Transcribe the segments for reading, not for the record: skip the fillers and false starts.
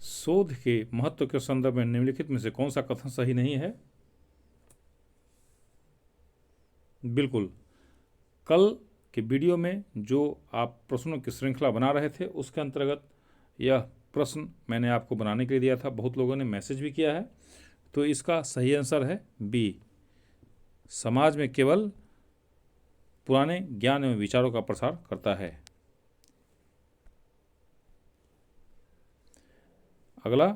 शोध के महत्व के संदर्भ में निम्नलिखित में से कौन सा कथन सही नहीं है? बिल्कुल, कल के वीडियो में जो आप प्रश्नों की श्रृंखला बना रहे थे उसके अंतर्गत यह प्रश्न मैंने आपको बनाने के लिए दिया था। बहुत लोगों ने मैसेज भी किया है। तो इसका सही आंसर है बी, समाज में केवल पुराने ज्ञान एवं विचारों का प्रसार करता है। अगला,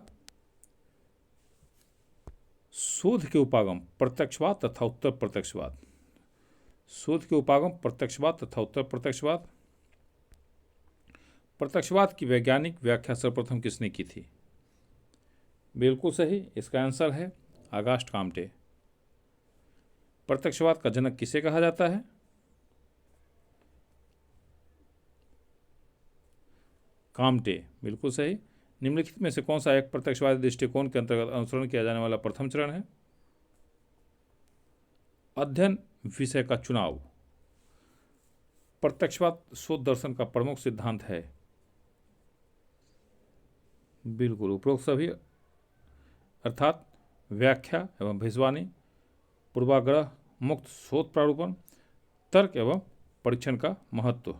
शोध के उपागम प्रत्यक्षवाद तथा उत्तर प्रत्यक्षवाद। शोध के उपागम प्रत्यक्षवाद तथा उत्तर प्रत्यक्षवाद। प्रत्यक्षवाद की वैज्ञानिक व्याख्या सर्वप्रथम किसने की थी? बिल्कुल सही, इसका आंसर है ऑगस्ट काम्टे। प्रत्यक्षवाद का जनक किसे कहा जाता है? काम्टे, बिल्कुल सही। निम्नलिखित में से कौन सा एक प्रत्यक्षवादी दृष्टिकोण के अंतर्गत अनुसरण किया जाने वाला प्रथम चरण है? अध्ययन विषय का चुनाव प्रत्यक्षवाद शोध दर्शन का प्रमुख सिद्धांत है। बिल्कुल, उपरोक्त सभी अर्थात व्याख्या एवं भविष्यवाणी, पूर्वाग्रह मुक्त शोध प्रारूपण, तर्क एवं परीक्षण का महत्व।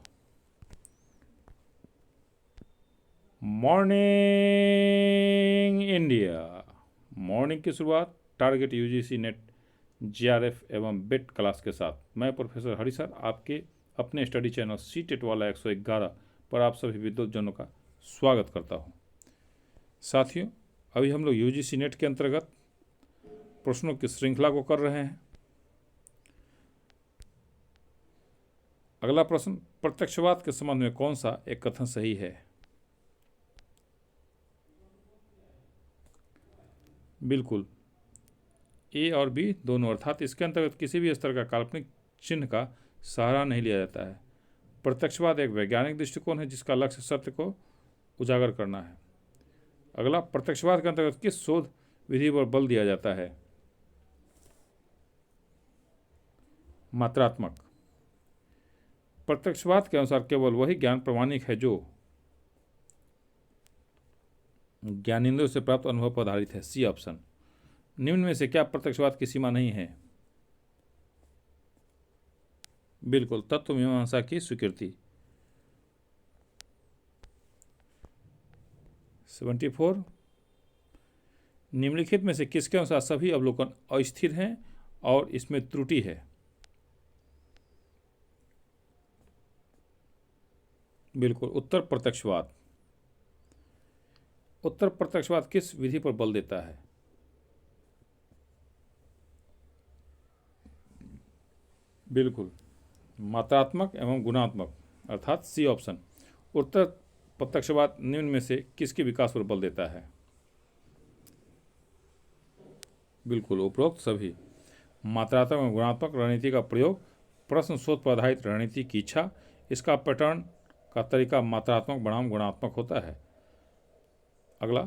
मॉर्निंग इंडिया, मॉर्निंग की शुरुआत टारगेट यूजीसी नेट जीआरएफ एवं बेट क्लास के साथ। मैं प्रोफेसर हरि सर आपके अपने स्टडी चैनल सीटेट वाला 111 पर आप सभी विद्वतजनों का स्वागत करता हूं। साथियों, अभी हम लोग यूजीसी नेट के अंतर्गत प्रश्नों की श्रृंखला को कर रहे हैं। अगला प्रश्न, प्रत्यक्षवाद के संबंध में कौन सा एक कथन सही है? बिल्कुल, ए और बी दोनों, अर्थात इसके अंतर्गत किसी भी स्तर का काल्पनिक चिन्ह का सहारा नहीं लिया जाता है। प्रत्यक्षवाद एक वैज्ञानिक दृष्टिकोण है जिसका लक्ष्य सत्य को उजागर करना है। अगला, प्रत्यक्षवाद के अंतर्गत किस शोध विधि पर बल दिया जाता है? मात्रात्मक। प्रत्यक्षवाद के अनुसार केवल वही ज्ञान प्रामाणिक है जो ज्ञानेंद्रियों से प्राप्त अनुभव पर आधारित है। C option. निम्न में से क्या प्रत्यक्षवाद की सीमा नहीं है? बिल्कुल, तत्व मीमांसा की स्वीकृति। 74, निम्नलिखित में से किसके अनुसार सभी अवलोकन अस्थिर हैं और इसमें त्रुटि है? बिल्कुल, उत्तर प्रत्यक्षवाद। उत्तर प्रत्यक्षवाद किस विधि पर बल देता है? बिल्कुल, मात्रात्मक एवं गुणात्मक, अर्थात सी ऑप्शन। उत्तर प्रत्यक्षवाद निम्न में से किसके विकास पर बल देता है? बिल्कुल, उपरोक्त सभी। मात्रात्मक एवं गुणात्मक रणनीति का प्रयोग प्रश्न शोध पर आधारित रणनीति की इच्छा, इसका पैटर्न का तरीका मात्रात्मक बनाम गुणात्मक होता है। अगला,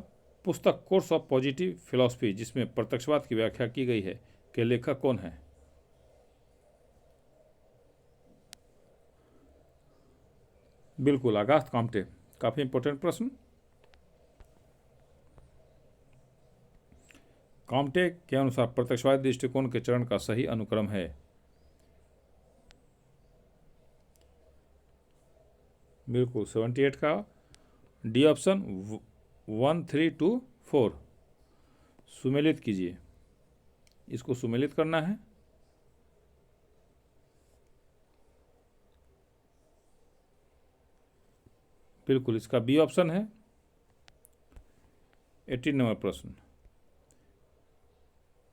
पुस्तक कोर्स ऑफ पॉजिटिव फिलॉसफी जिसमें प्रत्यक्षवाद की व्याख्या की गई है के लेखक कौन है? बिल्कुल, ऑगस्ट काम्टे। काफी इंपॉर्टेंट प्रश्न। काम्टे के अनुसार प्रत्यक्षवादी दृष्टिकोण के चरण का सही अनुक्रम है। बिल्कुल, 78 का डी ऑप्शन, 1, 3, 2, 4। सुमेलित कीजिए, इसको सुमेलित करना है। बिल्कुल, इसका बी ऑप्शन है। 18 नंबर प्रश्न,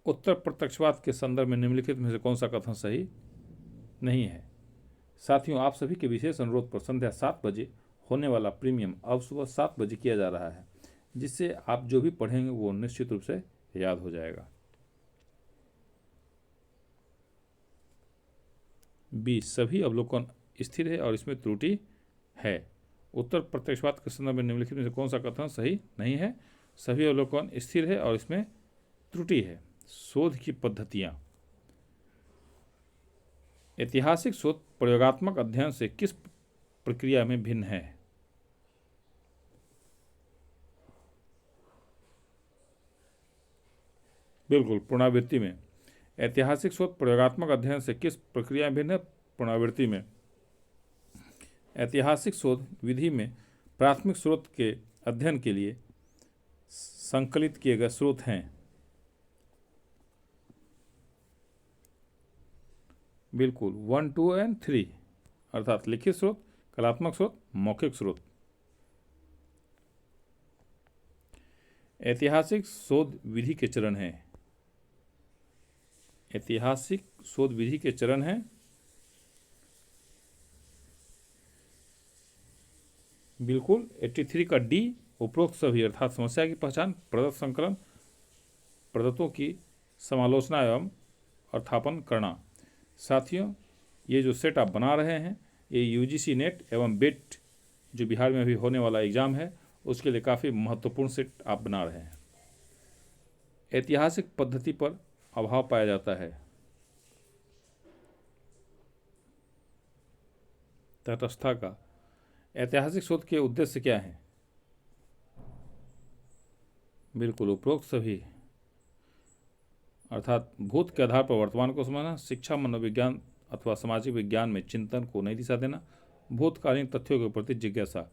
उत्तर प्रत्यक्षवाद के संदर्भ में निम्नलिखित में से कौन सा कथन सही नहीं है? साथियों, आप सभी के विशेष अनुरोध पर संध्या 7 बजे होने वाला प्रीमियम अब सुबह 7 बजे किया जा रहा है, जिससे आप जो भी पढ़ेंगे वो निश्चित रूप से याद हो जाएगा। बी, सभी अवलोकन स्थिर है और इसमें त्रुटि है। उत्तर प्रत्यक्षवाद के संदर्भ में निम्नलिखित में से कौन सा कथन सही नहीं है? सभी अवलोकन स्थिर है और इसमें त्रुटि है। शोध की पद्धतियां, ऐतिहासिक शोध प्रयोगात्मक अध्ययन से किस प्रक्रिया में भिन्न है? बिल्कुल, पुनरावृत्ति में ऐतिहासिक शोध प्रयोगात्मक अध्ययन से किस प्रक्रिया में भिन्न है? पुनरावृत्ति में ऐतिहासिक शोध विधि में प्राथमिक स्रोत के अध्ययन के लिए संकलित किए गए स्रोत हैं। बिल्कुल 1, 2 एंड 3, अर्थात लिखित स्रोत, कलात्मक स्रोत, मौखिक स्रोत। ऐतिहासिक शोध विधि के चरण हैं। ऐतिहासिक शोध विधि के चरण हैं। बिल्कुल 83 का डी, उपरोक्त सभी अर्थात समस्या की पहचान, प्रदत्त संकलन, प्रदत्तों की समालोचना एवं अर्थापन करना। साथियों, ये जो सेट आप बना रहे हैं ये यूजीसी नेट एवं बिट जो बिहार में अभी होने वाला एग्ज़ाम है उसके लिए काफ़ी महत्वपूर्ण सेट आप बना रहे हैं। ऐतिहासिक पद्धति पर अभाव पाया जाता है। तटस्थता का ऐतिहासिक शोध के उद्देश्य क्या है? बिल्कुल उपरोक्त सभी अर्थात भूत के आधार पर वर्तमान को समझना, शिक्षा, मनोविज्ञान अथवा सामाजिक विज्ञान में चिंतन को नई दिशा देना, भूतकालीन तथ्यों के प्रति जिज्ञासा।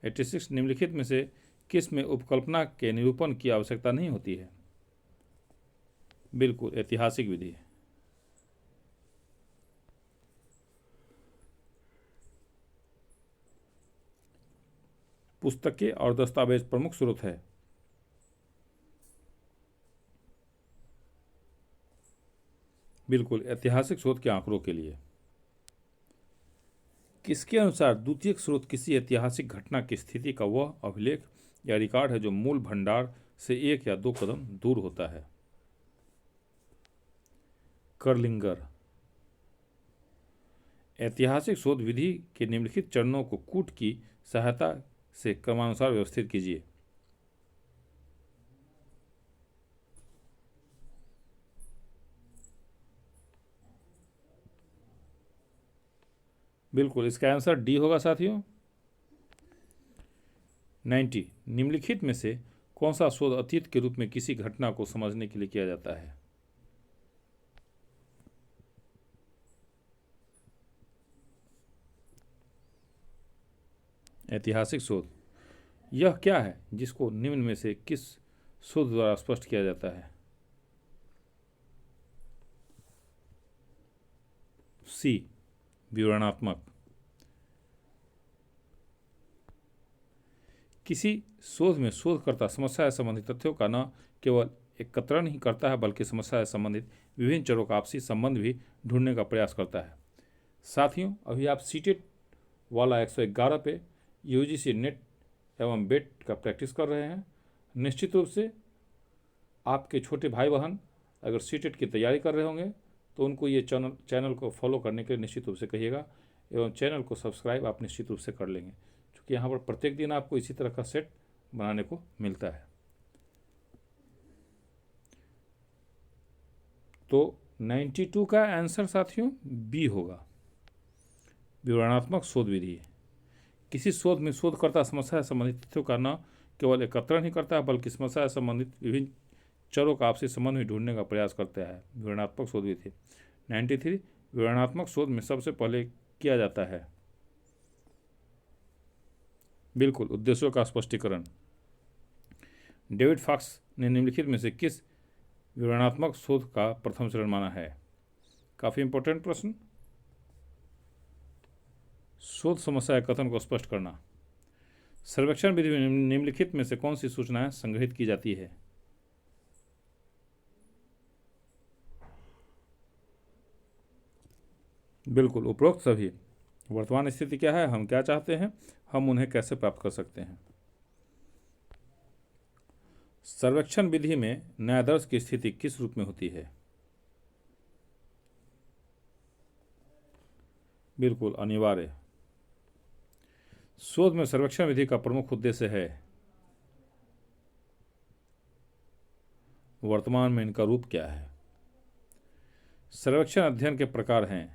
86 निम्नलिखित में से किस में उपकल्पना के निरूपण की आवश्यकता नहीं होती है? बिल्कुल ऐतिहासिक विधि। पुस्तकें और दस्तावेज प्रमुख स्रोत है। बिल्कुल ऐतिहासिक शोध के आंकड़ों के लिए। किसके अनुसार द्वितीयक स्रोत किसी ऐतिहासिक घटना की स्थिति का वह अभिलेख या रिकॉर्ड है जो मूल भंडार से 1 या 2 कदम दूर होता है? कर्लिंगर। ऐतिहासिक शोध विधि के निम्नलिखित चरणों को कूट की सहायता से क्रमानुसार व्यवस्थित कीजिए। बिल्कुल इसका आंसर डी होगा साथियों। 90 निम्नलिखित में से कौन सा शोध अतीत के रूप में किसी घटना को समझने के लिए किया जाता है? ऐतिहासिक शोध यह क्या है जिसको निम्न में से किस शोध द्वारा स्पष्ट किया जाता है? सी विवरणात्मक। किसी शोध में शोधकर्ता समस्या से संबंधित तथ्यों का न केवल एकत्रण ही करता है बल्कि समस्या से संबंधित विभिन्न चरों का आपसी संबंध भी ढूंढने का प्रयास करता है। साथियों, अभी आप सीटेट वाला 111 पे यूजीसी नेट एवं बेट का प्रैक्टिस कर रहे हैं। निश्चित रूप से आपके छोटे भाई बहन अगर सीटेट की तैयारी कर रहे होंगे तो उनको ये चैनल को फॉलो करने के लिए निश्चित रूप से कहिएगा एवं चैनल को सब्सक्राइब आप निश्चित रूप से कर लेंगे, क्योंकि यहाँ पर प्रत्येक दिन आपको इसी तरह का सेट बनाने को मिलता है। तो 92 का आंसर साथियों बी होगा, विवरणात्मक शोध विधि। किसी शोध में शोधकर्ता समस्या से संबंधित तथ्यों का न केवल एकत्रण ही करता है बल्कि समस्या से संबंधित विभिन्न चरों का आपसी संबंध भी ढूंढने का प्रयास करता है, विवरणात्मक शोध विधि। 93 विवरणात्मक शोध में सबसे पहले किया जाता है? बिल्कुल उद्देश्यों का स्पष्टीकरण। डेविड फॉक्स ने निम्नलिखित में से किस विवरणात्मक शोध का प्रथम चरण माना है? काफ़ी इंपॉर्टेंट प्रश्न। शोध समस्या या कथन को स्पष्ट करना। सर्वेक्षण विधि में निम्नलिखित में से कौन सी सूचनाएं संग्रहित की जाती है? बिल्कुल उपरोक्त सभी। वर्तमान स्थिति क्या है, हम क्या चाहते हैं, हम उन्हें कैसे प्राप्त कर सकते हैं। सर्वेक्षण विधि में न्यायाधीश की स्थिति किस रूप में होती है? बिल्कुल अनिवार्य। शोध में सर्वेक्षण विधि का प्रमुख उद्देश्य है? वर्तमान में इनका रूप क्या है? सर्वेक्षण अध्ययन के प्रकार हैं?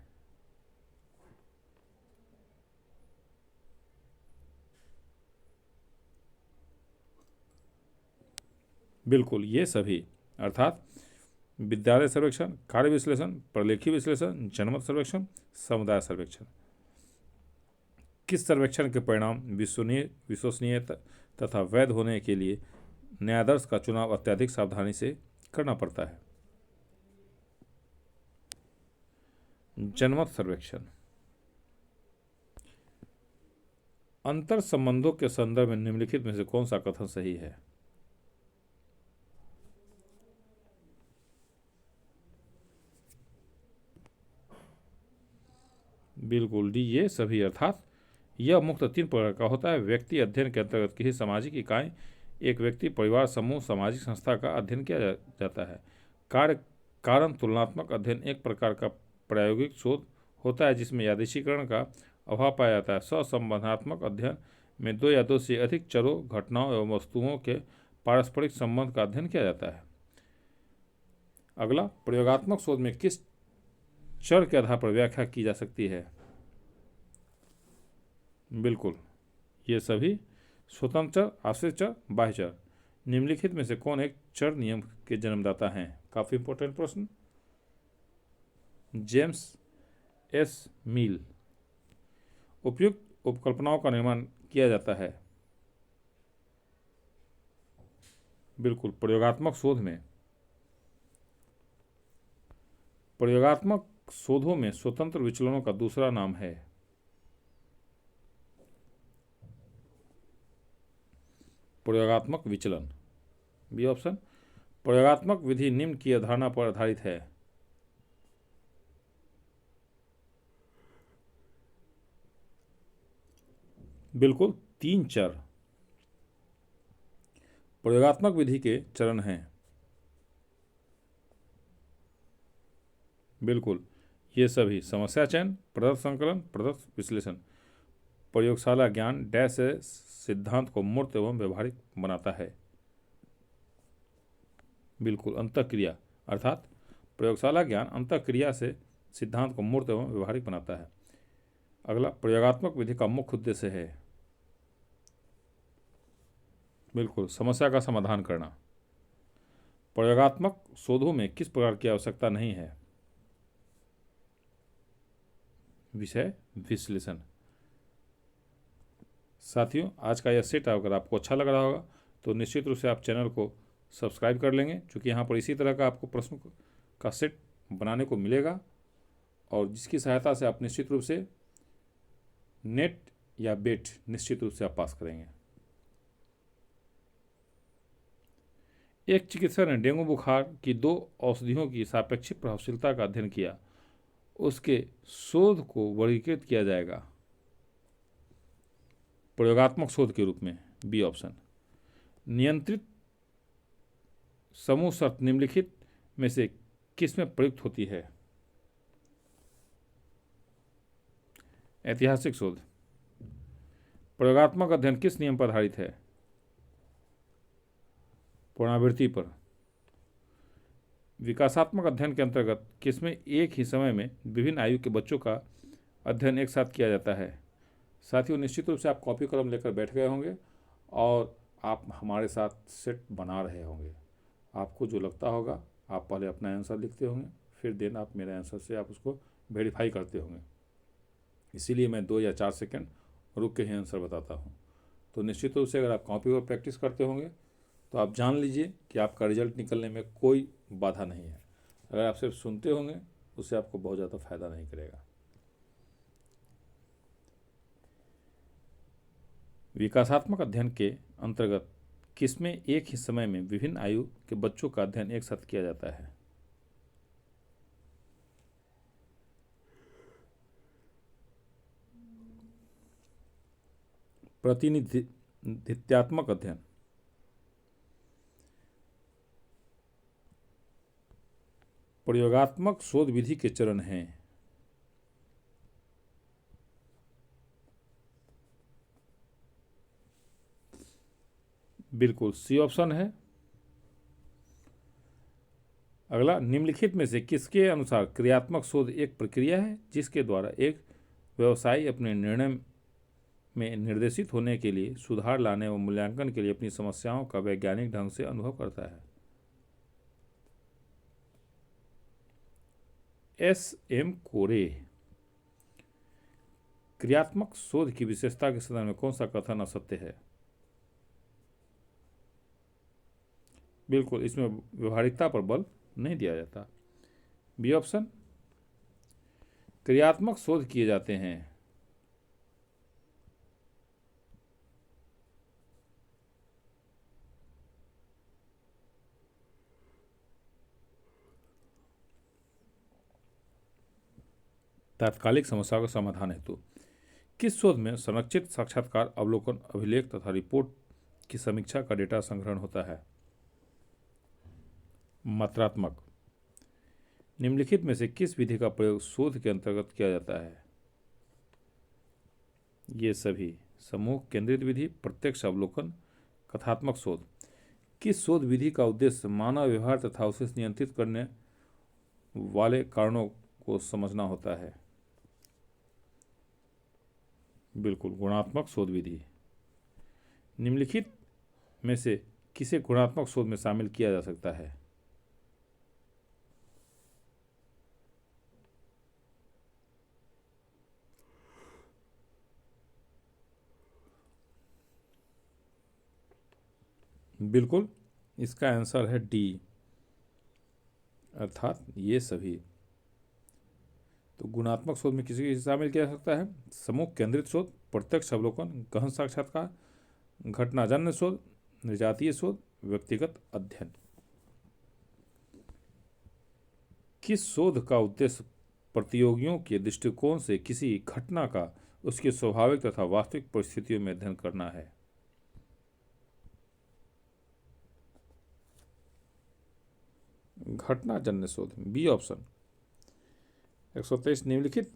बिल्कुल ये सभी, अर्थात विद्यालय सर्वेक्षण, कार्य विश्लेषण, प्रलेखी विश्लेषण, जनमत सर्वेक्षण, समुदाय सर्वेक्षण। किस सर्वेक्षण के परिणाम विश्वसनीय तथा वैध होने के लिए न्यायाधीश का चुनाव अत्यधिक सावधानी से करना पड़ता है? जनमत सर्वेक्षण। अंतर संबंधों के संदर्भ में निम्नलिखित में से कौन सा कथन सही है? बिल्कुल डी, ये सभी। अर्थात यह मुख्य 3 प्रकार का होता है। व्यक्ति अध्ययन के अंतर्गत किसी सामाजिक इकाई, एक व्यक्ति, परिवार, समूह, सामाजिक संस्था का अध्ययन किया जाता है। कारण तुलनात्मक अध्ययन एक प्रकार का प्रायोगिक शोध होता है जिसमें यादृच्छिकरण का अभाव पाया जाता है। सहसंबंधात्मक अध्ययन में 2 या 2 से अधिक चरों, घटनाओं एवं वस्तुओं के पारस्परिक संबंध का अध्ययन किया जाता है। अगला, प्रयोगात्मक शोध में किस चर के आधार पर व्याख्या की जा सकती है? बिल्कुल, ये सभी। स्वतंत्र चर, आश्रित चर, बाह्य चर। निम्नलिखित में से कौन एक चर नियम के जन्मदाता हैं? काफी इंपॉर्टेंट प्रश्न। जेम्स एस मिल। उपयुक्त उपकल्पनाओं का निर्माण किया जाता है। बिल्कुल, प्रयोगात्मक शोध में। प्रयोगात्मक शोधों में स्वतंत्र विचलनों का दूसरा नाम है? प्रयोगात्मक विचलन। B option. प्रयोगात्मक विधि निम्न की अवधारणा पर आधारित है। बिल्कुल, 3 चर प्रयोगात्मक विधि के चरण हैं। बिल्कुल, ये सभी। समस्या चयन, प्रदत्त संकलन, प्रदत्त विश्लेषण। प्रयोगशाला ज्ञान डैश से सिद्धांत को मूर्त एवं व्यवहारिक बनाता है। बिल्कुल, अंतःक्रिया। अर्थात प्रयोगशाला ज्ञान अंतःक्रिया से सिद्धांत को मूर्त एवं व्यवहारिक बनाता है। अगला, प्रयोगात्मक विधि का मुख्य उद्देश्य है? बिल्कुल, समस्या का समाधान करना। प्रयोगात्मक शोधों में किस प्रकार की आवश्यकता नहीं है? विषय विश्लेषण। साथियों, आज का यह सेट अगर आपको अच्छा लग रहा होगा तो निश्चित रूप से आप चैनल को सब्सक्राइब कर लेंगे, क्योंकि यहाँ पर इसी तरह का आपको प्रश्न का सेट बनाने को मिलेगा और जिसकी सहायता से आप निश्चित रूप से नेट या बेट निश्चित रूप से आप पास करेंगे। एक चिकित्सक ने डेंगू बुखार की 2 औषधियों की सापेक्षिक प्रभावशीलता का अध्ययन किया। उसके शोध को वर्गीकृत किया जाएगा प्रयोगात्मक शोध के रूप में। B option. नियंत्रित समूह शर्त निम्नलिखित में से किसमें प्रयुक्त होती है? ऐतिहासिक शोध। प्रयोगात्मक अध्ययन किस नियम पर आधारित है? पुनरावृत्ति पर। विकासात्मक अध्ययन के अंतर्गत किसमें एक ही समय में विभिन्न आयु के बच्चों का अध्ययन एक साथ किया जाता है? साथियों, निश्चित रूप से आप कॉपी कलम लेकर बैठ गए होंगे और आप हमारे साथ सेट बना रहे होंगे। आपको जो लगता होगा आप पहले अपना आंसर लिखते होंगे, फिर देन आप मेरे आंसर से आप उसको वेरीफाई करते होंगे। इसीलिए मैं 2 या 4 सेकंड रुक के ही आंसर बताता हूँ। तो निश्चित रूप से अगर आप कॉपी पर प्रैक्टिस करते होंगे तो आप जान लीजिए कि आपका रिजल्ट निकलने में कोई बाधा नहीं है। अगर आप सिर्फ सुनते होंगे उससे आपको बहुत ज़्यादा फायदा नहीं करेगा। विकासात्मक अध्ययन के अंतर्गत किसमें एक ही समय में विभिन्न आयु के बच्चों का अध्ययन एक साथ किया जाता है? प्रतिनिधित्वात्मक अध्ययन। प्रयोगात्मक शोध विधि के चरण हैं। बिल्कुल, सी ऑप्शन है। अगला, निम्नलिखित में से किसके अनुसार क्रियात्मक शोध एक प्रक्रिया है जिसके द्वारा एक व्यवसायी अपने निर्णय में निर्देशित होने के लिए, सुधार लाने व मूल्यांकन के लिए अपनी समस्याओं का वैज्ञानिक ढंग से अनुभव करता है? S.M. कोरे। क्रियात्मक शोध की विशेषता के संदर्भ में कौन सा कथन असत्य है? बिल्कुल, इसमें व्यवहारिकता पर बल नहीं दिया जाता। बी ऑप्शन, क्रियात्मक शोध किए जाते हैं। तात्कालिक समस्याओं का समाधान हेतु किस शोध में संरक्षित साक्षात्कार, अवलोकन, अभिलेख तथा रिपोर्ट की समीक्षा का डेटा संग्रहण होता है? मात्रात्मक। निम्नलिखित में से किस विधि का प्रयोग शोध के अंतर्गत किया जाता है? ये सभी। समूह केंद्रित विधि, प्रत्यक्ष अवलोकन, कथात्मक शोध। किस शोध विधि का उद्देश्य मानव व्यवहार तथा उसे नियंत्रित करने वाले कारणों को समझना होता है? बिल्कुल, गुणात्मक शोध विधि। निम्नलिखित में से किसे गुणात्मक शोध में शामिल किया जा सकता है? बिल्कुल, इसका आंसर है डी, अर्थात ये सभी। तो गुणात्मक शोध में किसी शामिल किया जा सकता है? समूह केंद्रित शोध, प्रत्यक्ष अवलोकन, गहन साक्षात्कार, घटनाजन्य शोध, निर्जातीय शोध, व्यक्तिगत अध्ययन। किस शोध का उद्देश्य प्रतियोगियों के दृष्टिकोण से किसी घटना का उसकी स्वाभाविक तथा वास्तविक परिस्थितियों में अध्ययन करना है? घटनाजन्य शोध, बी ऑप्शन। 123 निम्नलिखित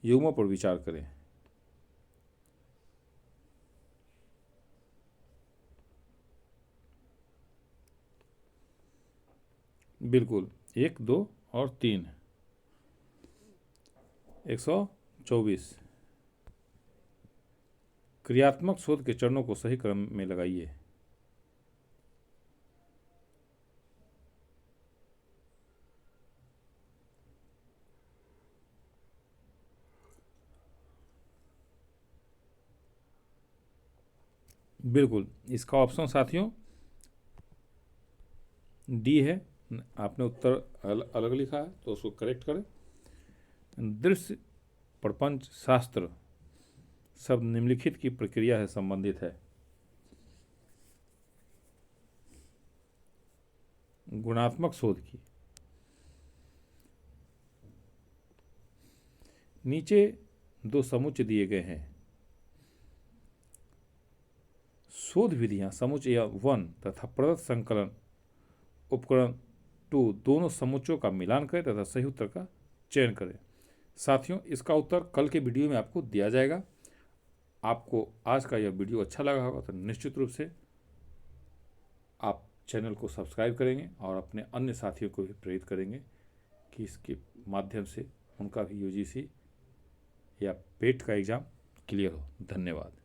युग्मों पर विचार करें। बिल्कुल, 1, 2 और 3। 124 क्रियात्मक शोध के चरणों को सही क्रम में लगाइए। बिल्कुल, इसका ऑप्शन साथियों डी है। आपने उत्तर अलग लिखा है तो उसको करेक्ट करें। दृश्य प्रपंच शास्त्र सब निम्नलिखित की प्रक्रिया से संबंधित है? गुणात्मक शोध की। नीचे 2 समुच्चय दिए गए हैं। शोध विधियां समुच्चय 1 तथा प्रदत्त संकलन उपकरण 2 दोनों समुच्चयों का मिलान करें तथा सही उत्तर का चयन करें। साथियों, इसका उत्तर कल के वीडियो में आपको दिया जाएगा। आपको आज का यह वीडियो अच्छा लगा होगा तो निश्चित रूप से आप चैनल को सब्सक्राइब करेंगे और अपने अन्य साथियों को भी प्रेरित करेंगे कि इसके माध्यम से उनका भी यूजीसी या पेट का एग्ज़ाम क्लियर हो। धन्यवाद।